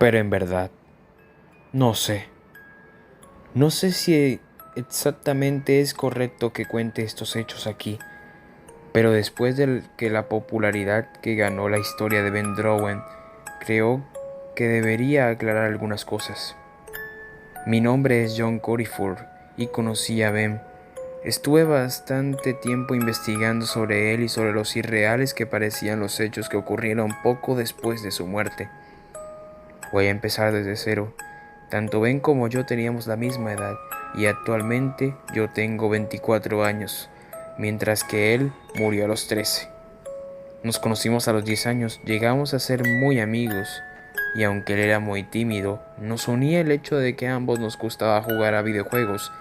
Pero en verdad, no sé. No sé si exactamente es correcto que cuente estos hechos aquí, pero después de que la popularidad que ganó la historia de Ben Drowen, creo que debería aclarar algunas cosas. Mi nombre es John Coryford y conocí a Ben. Estuve bastante tiempo investigando sobre él y sobre los irreales que parecían los hechos que ocurrieron poco después de su muerte. Voy a empezar desde cero. Tanto Ben como yo teníamos la misma edad y actualmente yo tengo 24 años, mientras que él murió a los 13. Nos conocimos a los 10 años, llegamos a ser muy amigos y aunque él era muy tímido, nos unía el hecho de que a ambos nos gustaba jugar a videojuegos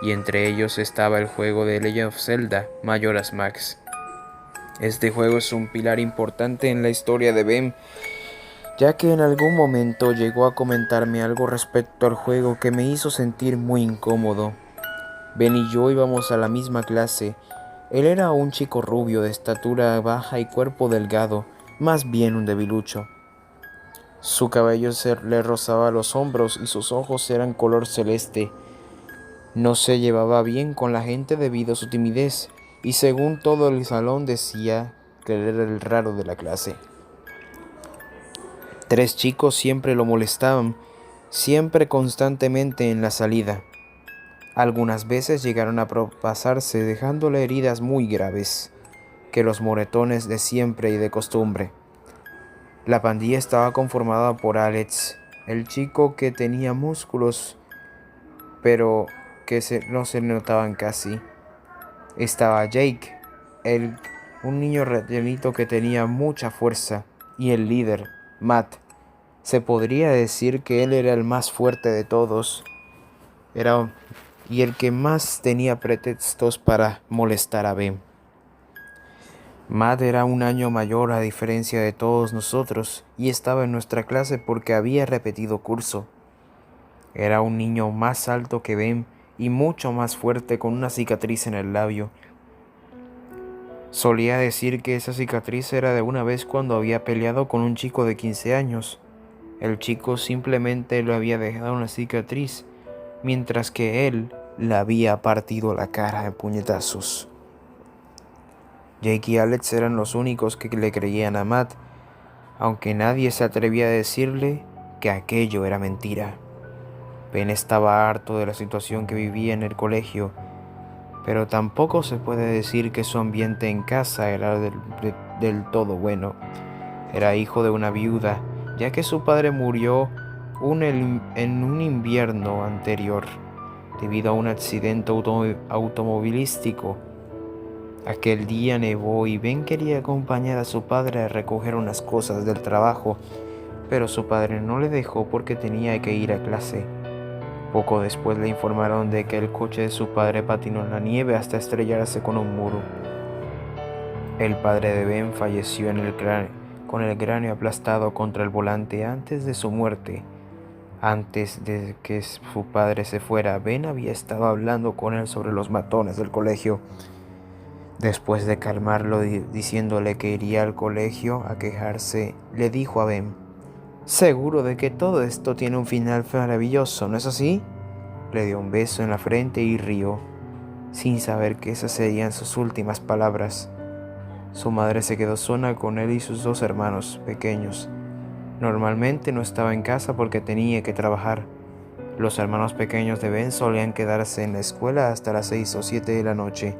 y entre ellos estaba el juego de Legend of Zelda Majora's Mask. Este juego es un pilar importante en la historia de Ben, ya que en algún momento llegó a comentarme algo respecto al juego que me hizo sentir muy incómodo. Ben y yo íbamos a la misma clase. Él era un chico rubio de estatura baja y cuerpo delgado, más bien un debilucho. Su cabello le rozaba los hombros y sus ojos eran color celeste. No se llevaba bien con la gente debido a su timidez, y según todo el salón decía que él era el raro de la clase. Tres chicos siempre lo molestaban, siempre constantemente en la salida. Algunas veces llegaron a propasarse dejándole heridas muy graves, que los moretones de siempre y de costumbre. La pandilla estaba conformada por Alex, el chico que tenía músculos, pero que no se notaban casi. Estaba Jake, un niño rellenito que tenía mucha fuerza, y el líder, Matt. Se podría decir que él era el más fuerte de todos, y el que más tenía pretextos para molestar a Ben. Matt era un año mayor a diferencia de todos nosotros y estaba en nuestra clase porque había repetido curso. Era un niño más alto que Ben y mucho más fuerte con una cicatriz en el labio. Solía decir que esa cicatriz era de una vez cuando había peleado con un chico de 15 años. El chico simplemente le había dejado una cicatriz, mientras que él le había partido la cara de puñetazos. Jake y Alex eran los únicos que le creían a Matt, aunque nadie se atrevía a decirle que aquello era mentira. Ben estaba harto de la situación que vivía en el colegio, pero tampoco se puede decir que su ambiente en casa era del todo bueno. Era hijo de una viuda, ya que su padre murió en un invierno anterior, debido a un accidente automovilístico. Aquel día nevó y Ben quería acompañar a su padre a recoger unas cosas del trabajo, pero su padre no le dejó porque tenía que ir a clase. Poco después le informaron de que el coche de su padre patinó en la nieve hasta estrellarse con un muro. El padre de Ben falleció con el cráneo aplastado contra el volante antes de su muerte. Antes de que su padre se fuera, Ben había estado hablando con él sobre los matones del colegio. Después de calmarlo diciéndole que iría al colegio a quejarse, le dijo a Ben: «Seguro de que todo esto tiene un final maravilloso, ¿no es así?». Le dio un beso en la frente y rió, sin saber que esas serían sus últimas palabras. Su madre se quedó sola con él y sus dos hermanos pequeños. Normalmente no estaba en casa porque tenía que trabajar. Los hermanos pequeños de Ben solían quedarse en la escuela hasta las 6 o 7 de la noche,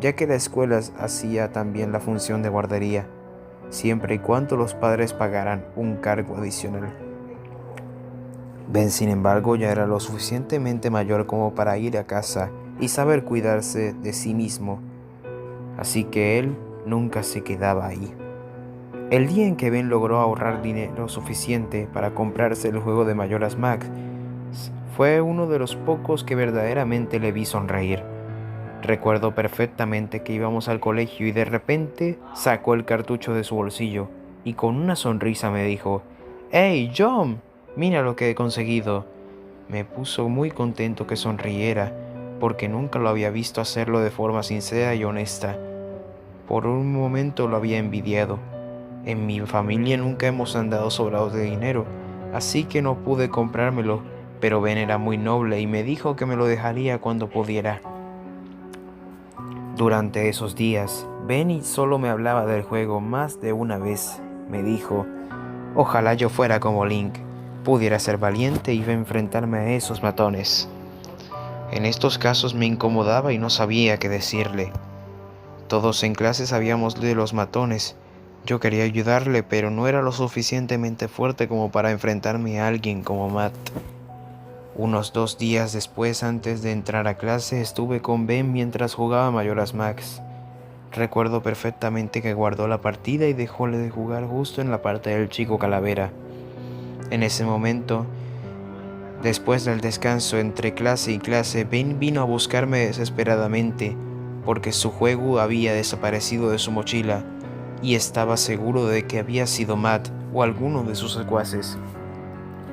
ya que la escuela hacía también la función de guardería, siempre y cuando los padres pagaran un cargo adicional. Ben, sin embargo, ya era lo suficientemente mayor como para ir a casa y saber cuidarse de sí mismo, así que él nunca se quedaba ahí. El día en que Ben logró ahorrar dinero suficiente para comprarse el juego de Majora's Mask, fue uno de los pocos que verdaderamente le vi sonreír. Recuerdo perfectamente que íbamos al colegio y de repente sacó el cartucho de su bolsillo y con una sonrisa me dijo: «¡Hey, John! Mira lo que he conseguido». Me puso muy contento que sonriera, porque nunca lo había visto hacerlo de forma sincera y honesta. Por un momento lo había envidiado. En mi familia nunca hemos andado sobrados de dinero, así que no pude comprármelo, pero Ben era muy noble y me dijo que me lo dejaría cuando pudiera. Durante esos días, Benny solo me hablaba del juego más de una vez. Me dijo, ojalá yo fuera como Link, pudiera ser valiente y enfrentarme a esos matones. En estos casos me incomodaba y no sabía qué decirle. Todos en clase sabíamos de los matones. Yo quería ayudarle, pero no era lo suficientemente fuerte como para enfrentarme a alguien como Matt. Unos 2 días después, antes de entrar a clase, estuve con Ben mientras jugaba Majora's Mask. Recuerdo perfectamente que guardó la partida y dejó de jugar justo en la parte del chico calavera. En ese momento, después del descanso entre clase y clase, Ben vino a buscarme desesperadamente porque su juego había desaparecido de su mochila y estaba seguro de que había sido Matt o alguno de sus secuaces.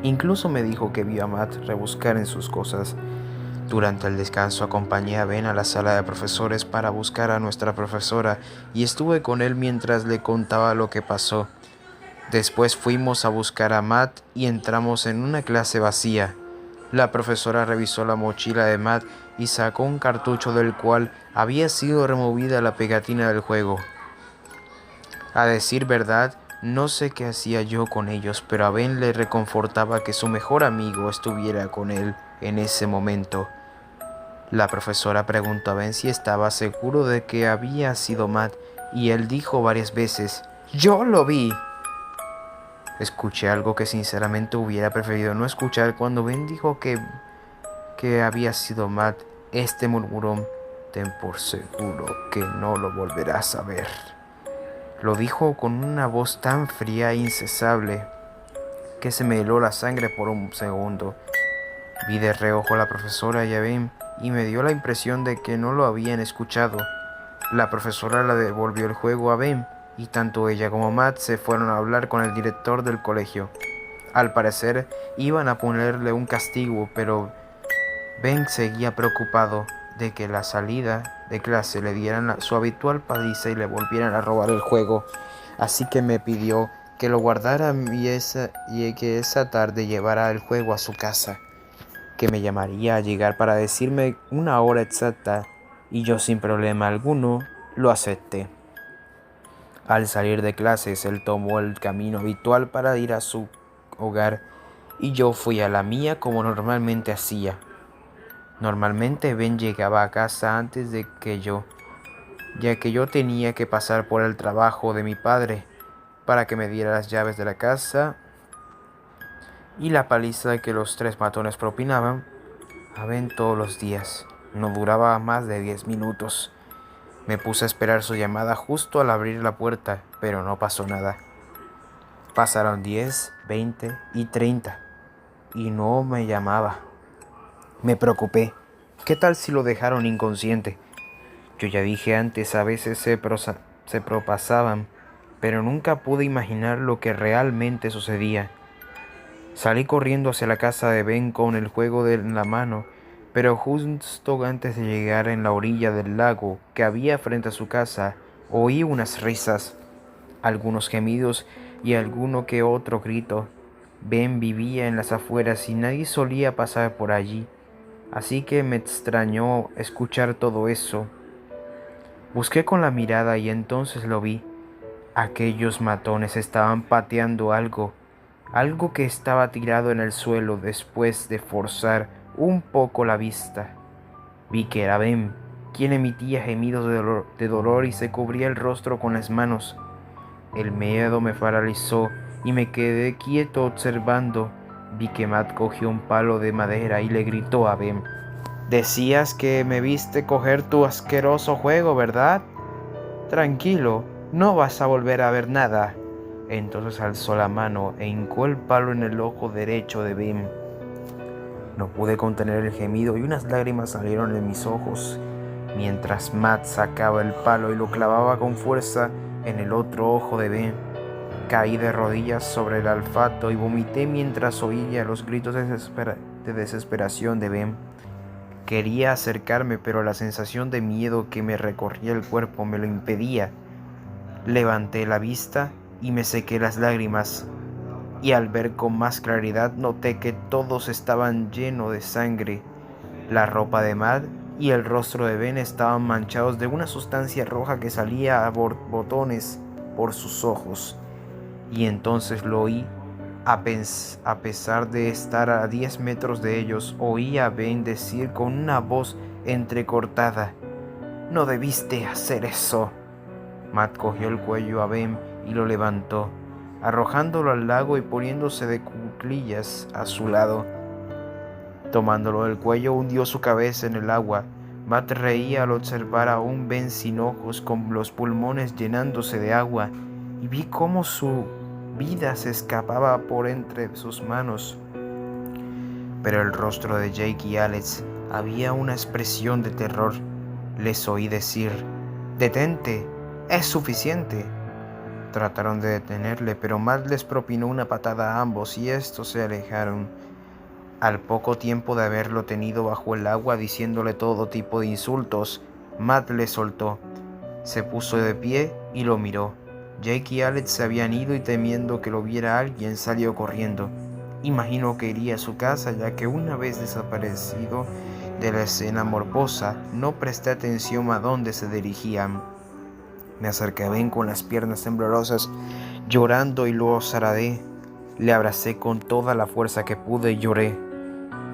Incluso me dijo que vio a Matt rebuscar en sus cosas. Durante el descanso acompañé a Ben a la sala de profesores para buscar a nuestra profesora y estuve con él mientras le contaba lo que pasó. Después fuimos a buscar a Matt y entramos en una clase vacía. La profesora revisó la mochila de Matt y sacó un cartucho del cual había sido removida la pegatina del juego. A decir verdad, no sé qué hacía yo con ellos, pero a Ben le reconfortaba que su mejor amigo estuviera con él en ese momento. La profesora preguntó a Ben si estaba seguro de que había sido Matt y él dijo varias veces, «¡Yo lo vi!». Escuché algo que sinceramente hubiera preferido no escuchar cuando Ben dijo que había sido Matt. Este murmuró, «Ten por seguro que no lo volverás a ver». Lo dijo con una voz tan fría e incesable que se me heló la sangre por un segundo. Vi de reojo a la profesora y a Ben y me dio la impresión de que no lo habían escuchado. La profesora le devolvió el juego a Ben y tanto ella como Matt se fueron a hablar con el director del colegio. Al parecer iban a ponerle un castigo, pero Ben seguía preocupado de que la salida de clase le dieran su habitual paliza y le volvieran a robar el juego. Así que me pidió que lo guardara y que esa tarde llevara el juego a su casa, que me llamaría a llegar para decirme una hora exacta, y yo sin problema alguno lo acepté. Al salir de clases, él tomó el camino habitual para ir a su hogar y yo fui a la mía como normalmente hacía. Normalmente Ben llegaba a casa antes de que yo, ya que yo tenía que pasar por el trabajo de mi padre para que me diera las llaves de la casa y la paliza que los 3 matones propinaban a Ben todos los días. No duraba más de 10 minutos. Me puse a esperar su llamada justo al abrir la puerta, pero no pasó nada. Pasaron 10, 20 y 30 y no me llamaba. Me preocupé. ¿Qué tal si lo dejaron inconsciente? Yo ya dije antes, a veces se propasaban, pero nunca pude imaginar lo que realmente sucedía. Salí corriendo hacia la casa de Ben con el juego en la mano, pero justo antes de llegar en la orilla del lago que había frente a su casa, oí unas risas, algunos gemidos y alguno que otro grito. Ben vivía en las afueras y nadie solía pasar por allí, así que me extrañó escuchar todo eso. Busqué con la mirada y entonces lo vi. Aquellos matones estaban pateando algo que estaba tirado en el suelo después de forzar un poco la vista. Vi que era Ben, quien emitía gemidos de dolor y se cubría el rostro con las manos. El miedo me paralizó y me quedé quieto observando. Vi que Matt cogió un palo de madera y le gritó a Ben, «Decías que me viste coger tu asqueroso juego, ¿verdad? Tranquilo, no vas a volver a ver nada». Entonces alzó la mano e hincó el palo en el ojo derecho de Ben. No pude contener el gemido y unas lágrimas salieron de mis ojos mientras Matt sacaba el palo y lo clavaba con fuerza en el otro ojo de Ben. Caí de rodillas sobre el alfato y vomité mientras oía los gritos de desesperación de Ben. Quería acercarme, pero la sensación de miedo que me recorría el cuerpo me lo impedía. Levanté la vista y me sequé las lágrimas. y al ver con más claridad noté que todos estaban llenos de sangre. La ropa de Matt y el rostro de Ben estaban manchados de una sustancia roja que salía a borbotones por sus ojos. Y entonces lo oí. A pesar de estar a 10 metros de ellos, oí a Ben decir con una voz entrecortada: «No debiste hacer eso». Matt cogió el cuello a Ben y lo levantó, arrojándolo al lago y poniéndose de cuclillas a su lado. Tomándolo del cuello, hundió su cabeza en el agua. Matt reía al observar a un Ben sin ojos, con los pulmones llenándose de agua, y vi cómo su vida se escapaba por entre sus manos. Pero el rostro de Jake y Alex había una expresión de terror. Les oí decir: «¡Detente! ¡Es suficiente!». Trataron de detenerle, pero Matt les propinó una patada a ambos y estos se alejaron. Al poco tiempo de haberlo tenido bajo el agua diciéndole todo tipo de insultos, Matt le soltó. Se puso de pie y lo miró. Jake y Alex se habían ido y temiendo que lo viera alguien salió corriendo. Imaginó que iría a su casa, ya que una vez desaparecido de la escena morbosa no presté atención a dónde se dirigían. Me acerqué a Ben con las piernas temblorosas, llorando, y lo zaradé. Le abracé con toda la fuerza que pude y lloré.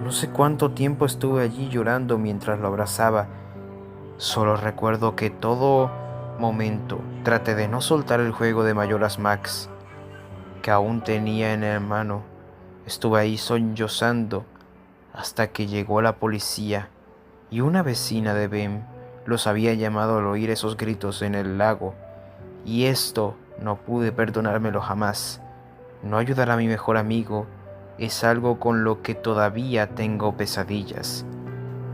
No sé cuánto tiempo estuve allí llorando mientras lo abrazaba. Solo recuerdo que todo momento traté de no soltar el juego de Majora's Mask que aún tenía en la mano. Estuve ahí sollozando hasta que llegó la policía y una vecina de Ben los había llamado al oír esos gritos en el lago, y esto no pude perdonármelo jamás. No ayudar a mi mejor amigo es algo con lo que todavía tengo pesadillas.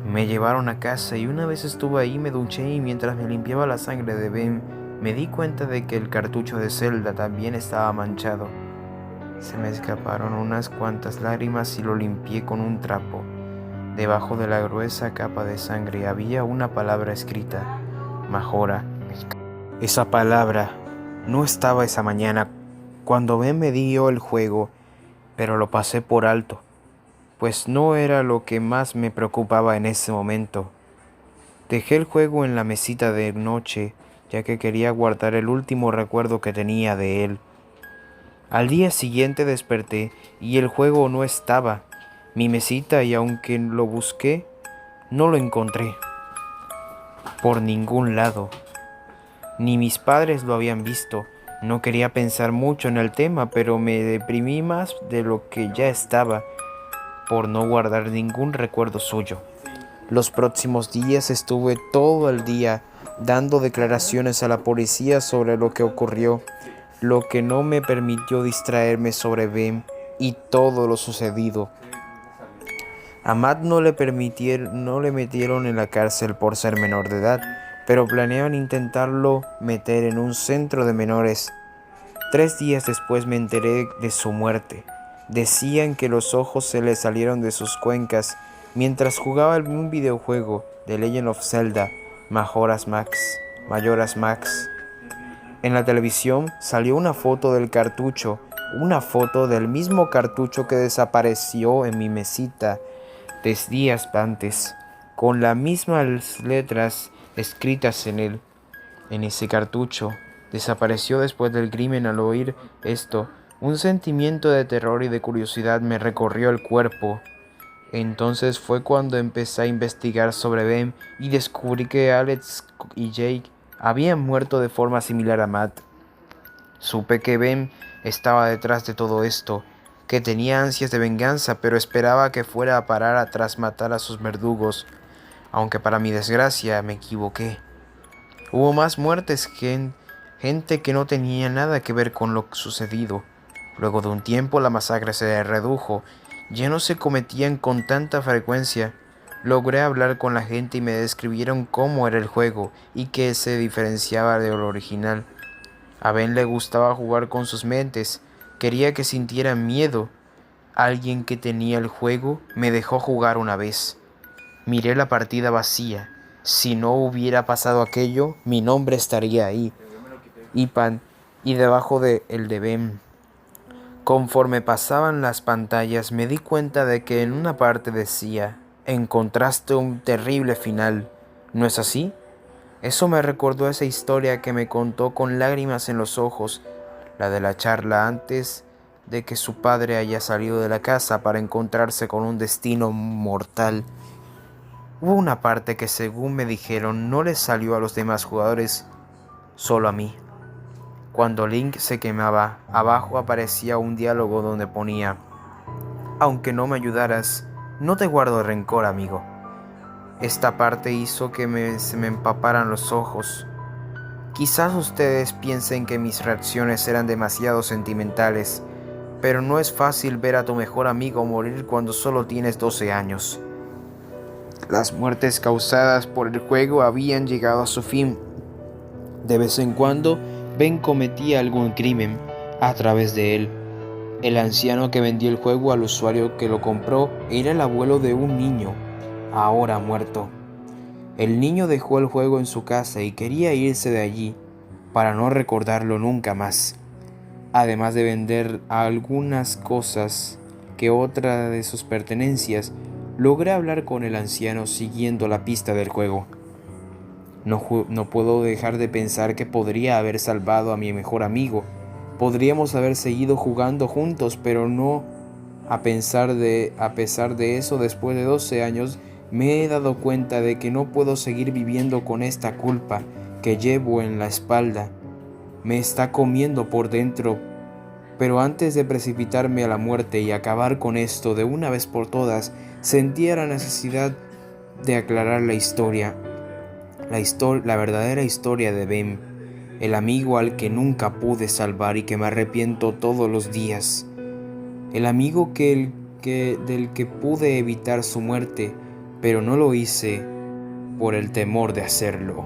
Me llevaron a casa y una vez estuve ahí me duché, y mientras me limpiaba la sangre de Ben me di cuenta de que el cartucho de Zelda también estaba manchado. Se me escaparon unas cuantas lágrimas y lo limpié con un trapo. Debajo de la gruesa capa de sangre había una palabra escrita: Majora. Esa palabra no estaba esa mañana cuando Ben me dio el juego, pero lo pasé por alto, pues no era lo que más me preocupaba en ese momento. Dejé el juego en la mesita de noche, ya que quería guardar el último recuerdo que tenía de él. Al día siguiente desperté y el juego no estaba. Mi mesita, y aunque lo busqué, no lo encontré por ningún lado. Ni mis padres lo habían visto. No quería pensar mucho en el tema, pero me deprimí más de lo que ya estaba por no guardar ningún recuerdo suyo. Los próximos días estuve todo el día dando declaraciones a la policía sobre lo que ocurrió, lo que no me permitió distraerme sobre Ben y todo lo sucedido. A Matt no le metieron en la cárcel por ser menor de edad, pero planeaban intentarlo meter en un centro de menores. 3 días después me enteré de su muerte. Decían que los ojos se le salieron de sus cuencas mientras jugaba un videojuego de Legend of Zelda, Majora's Mask. En la televisión salió una foto del cartucho, una foto del mismo cartucho que desapareció en mi mesita 3 días antes, con las mismas letras escritas en ese cartucho. Desapareció después del crimen. Al oír esto, un sentimiento de terror y de curiosidad me recorrió el cuerpo. Entonces fue cuando empecé a investigar sobre Ben y descubrí que Alex y Jake habían muerto de forma similar a Matt. Supe que Ben estaba detrás de todo esto, que tenía ansias de venganza, pero esperaba que fuera a parar tras matar a sus verdugos, aunque para mi desgracia me equivoqué. Hubo más muertes, gente que no tenía nada que ver con lo sucedido. Luego de un tiempo la masacre se redujo, ya no se cometían con tanta frecuencia. Logré hablar con la gente y me describieron cómo era el juego y qué se diferenciaba de lo original. A Ben le gustaba jugar con sus mentes, quería que sintieran miedo. Alguien que tenía el juego me dejó jugar una vez. Miré la partida vacía. Si no hubiera pasado aquello, mi nombre estaría ahí, Ipan, y debajo de el de Ben. Conforme pasaban las pantallas me di cuenta de que en una parte decía, encontraste un terrible final, ¿no es así? Eso me recordó esa historia que me contó con lágrimas en los ojos, la de la charla antes de que su padre haya salido de la casa para encontrarse con un destino mortal. Hubo una parte que, según me dijeron, no les salió a los demás jugadores, solo a mí. Cuando Link se quemaba, abajo aparecía un diálogo donde ponía: aunque no me ayudaras, no te guardo rencor, amigo. Esta parte hizo que se me empaparan los ojos. Quizás ustedes piensen que mis reacciones eran demasiado sentimentales, pero no es fácil ver a tu mejor amigo morir cuando solo tienes 12 años. Las muertes causadas por el juego habían llegado a su fin. De vez en cuando, Ben cometía algún crimen a través de él. El anciano que vendió el juego al usuario que lo compró era el abuelo de un niño, ahora muerto. El niño dejó el juego en su casa y quería irse de allí para no recordarlo nunca más. Además de vender algunas cosas que otra de sus pertenencias, logré hablar con el anciano siguiendo la pista del juego. No puedo dejar de pensar que podría haber salvado a mi mejor amigo. Podríamos haber seguido jugando juntos, pero no. A pesar de eso, después de 12 años, me he dado cuenta de que no puedo seguir viviendo con esta culpa que llevo en la espalda. Me está comiendo por dentro. Pero antes de precipitarme a la muerte y acabar con esto de una vez por todas, sentía la necesidad de aclarar la historia. La verdadera historia de Ben, el amigo al que nunca pude salvar y que me arrepiento todos los días. El amigo del que pude evitar su muerte, pero no lo hice por el temor de hacerlo.